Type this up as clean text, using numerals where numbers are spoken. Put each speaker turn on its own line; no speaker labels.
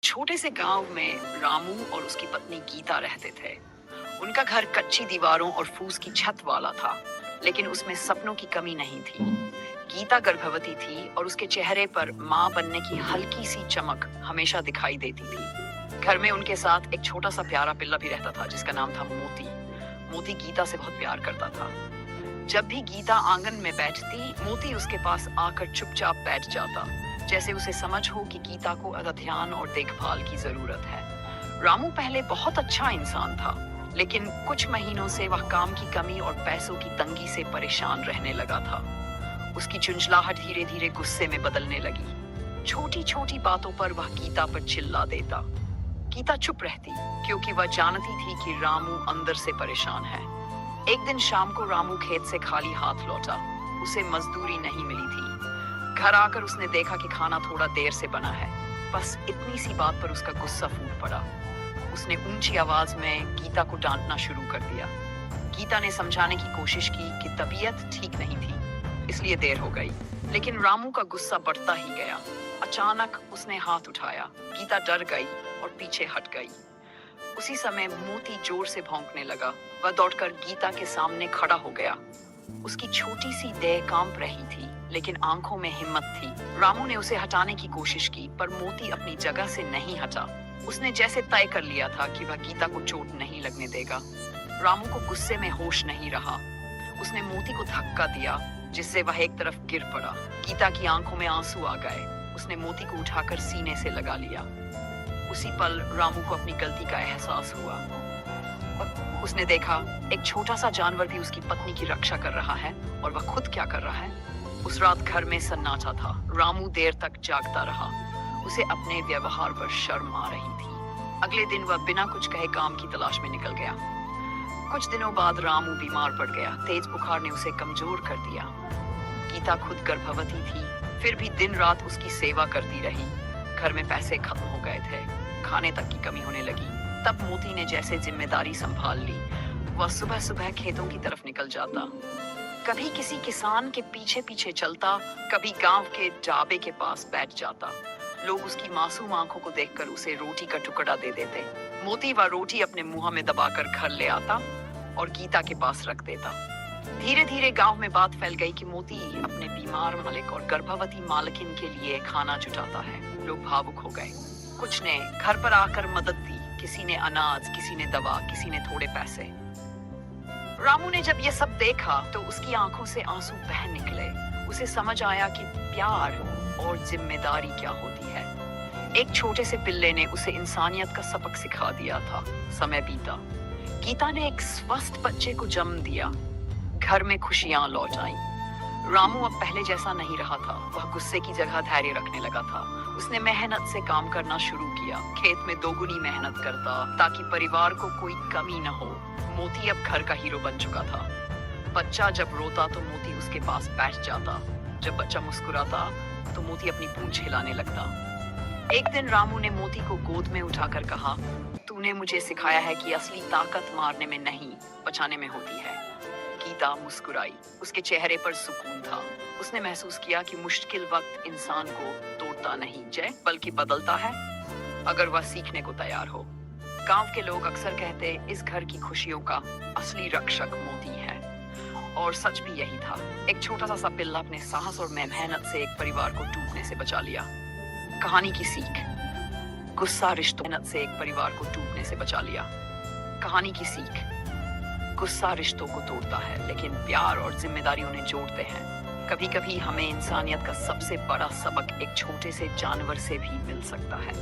छोटे से गांव में रामू और उसकी पत्नी गीता रहते थे। उनका घर कच्ची दीवारों और फूस की छत वाला था, लेकिन उसमें सपनों की कमी नहीं थी। गीता गर्भवती थी और उसके चेहरे पर माँ बनने की हल्की सी चमक हमेशा दिखाई देती थी। घर में उनके साथ एक छोटा सा प्यारा पिल्ला भी रहता था जिसका नाम था मोती। मोती गीता से बहुत प्यार करता था। जब भी गीता आंगन में बैठती, मोती उसके पास आकर चुपचाप बैठ जाता, जैसे उसे समझ हो कि गीता को अधिक ध्यान और देखभाल की जरूरत है। रामू पहले बहुत अच्छा इंसान था, लेकिन कुछ महीनों से वह काम की कमी और पैसों की तंगी से परेशान रहने लगा था। उसकी चुंचलाहट धीरे धीरे गुस्से में बदलने लगी। छोटी छोटी बातों पर वह गीता पर चिल्ला देता। गीता चुप रहती, क्योंकि वह जानती थी कि रामू अंदर से परेशान है। एक दिन शाम को रामू खेत से खाली हाथ लौटा। उसे मजदूरी नहीं मिली थी। घर आकर उसने देखा कि खाना थोड़ा देर से बना है। बस इतनी सी बात पर उसका गुस्सा फूट पड़ा। उसने ऊंची आवाज में गीता को डांटना शुरू कर दिया। गीता ने समझाने की कोशिश की कि तबीयत ठीक नहीं थी, इसलिए देर हो गई, लेकिन रामू का गुस्सा बढ़ता ही गया। अचानक उसने हाथ उठाया। गीता डर गई और पीछे हट गई। उसी समय मोती जोर से भौंकने लगा। वह दौड़कर गीता के सामने खड़ा हो गया। उसकी छोटी सी देह कांप रही थी, लेकिन आंखों में हिम्मत थी। रामू ने उसे हटाने की कोशिश की, पर मोती अपनी जगह से नहीं हटा। उसने जैसे तय कर लिया था कि वह गीता को चोट नहीं लगने देगा। रामू को गुस्से में होश नहीं रहा। उसने मोती को धक्का दिया, जिससे वह एक तरफ गिर पड़ा। गीता की आंखों में आंसू आ गए। उसने मोती को उठाकर सीने से लगा लिया। उसी पल रामू को अपनी गलती का एहसास हुआ। उसने देखा एक छोटा सा जानवर भी उसकी पत्नी की रक्षा कर रहा है, और वह खुद क्या कर रहा है। उस रात घर में सन्नाटा था। रामू देर तक जागता रहा। उसे अपने व्यवहार पर शर्म आ रही थी। अगले दिन वह बिना कुछ कहे काम की तलाश में निकल गया। कुछ दिनों बाद रामू बीमार पड़ गया। तेज बुखार ने उसे कमजोर कर दिया। गीता खुद गर्भवती थी, फिर भी दिन रात उसकी सेवा करती रही। घर में पैसे खत्म हो गए थे, खाने तक की कमी होने लगी। तब मोती ने जैसे जिम्मेदारी संभाल ली। वह सुबह सुबह खेतों की तरफ निकल जाता। कभी किसी किसान के पीछे पीछे चलता, कभी गांव के ढाबे के पास बैठ जाता। लोग उसकी मासूम आंखों को देखकर उसे रोटी का टुकड़ा दे देते। मोती वह रोटी अपने मुंह में दबाकर घर ले आता और गीता के पास रख देता। धीरे धीरे गांव में बात फैल गई कि मोती अपने बीमार मालिक और गर्भवती मालकिन के लिए खाना जुटाता है। लोग भावुक हो गए। कुछ ने घर पर आकर मदद दी। किसी ने अनाज, किसी ने दवा, किसी ने थोड़े पैसे। रामू ने जब ये सब देखा तो उसकी आंखों से आंसू बह निकले। उसे समझ आया कि प्यार और जिम्मेदारी क्या होती है। एक छोटे से पिल्ले ने उसे इंसानियत का सबक सिखा दिया था। समय बीता। गीता ने एक स्वस्थ बच्चे को जन्म दिया। घर में खुशियां लौट आईं। रामू अब पहले जैसा नहीं रहा था। वह गुस्से की जगह धैर्य रखने लगा था। उसने मेहनत से काम करना शुरू किया। खेत में दोगुनी मेहनत करता, ताकि परिवार को कोई कमी न हो। मोती अब घर का हीरो बन चुका था। बच्चा जब रोता तो मोती उसके पास बैठ जाता। जब बच्चा मुस्कुराता तो मोती अपनी पूंछ हिलाने लगता। एक दिन रामू ने मोती को गोद में उठाकर कहा, तूने मुझे सिखाया है कि असली ताकत मारने में नहीं, बचाने में होती है। गीता मुस्कुराई। उसके चेहरे पर सुकून था। उसने महसूस किया कि मुश्किल वक्त इंसान को तोड़ता नहीं बल्कि बदलता है, अगर वह सीखने को तैयार हो। गांव के लोग अक्सर कहते, इस घर की खुशियों का असली रक्षक मोती है। और सच भी यही था। एक छोटा सा पिल्ला अपने साहस और मेहनत से एक परिवार को टूटने से बचा लिया। कहानी की सीख। गुस्सा रिश्तों मेहनत से एक परिवार को टूटने से बचा लिया। कहानी की सीख। गुस्सा रिश्तों को तोड़ता है, लेकिन प्यार और जिम्मेदारी उन्हें जोड़ते हैं। कभी कभी हमें इंसानियत का सबसे बड़ा सबक एक छोटे से जानवर से भी मिल सकता है।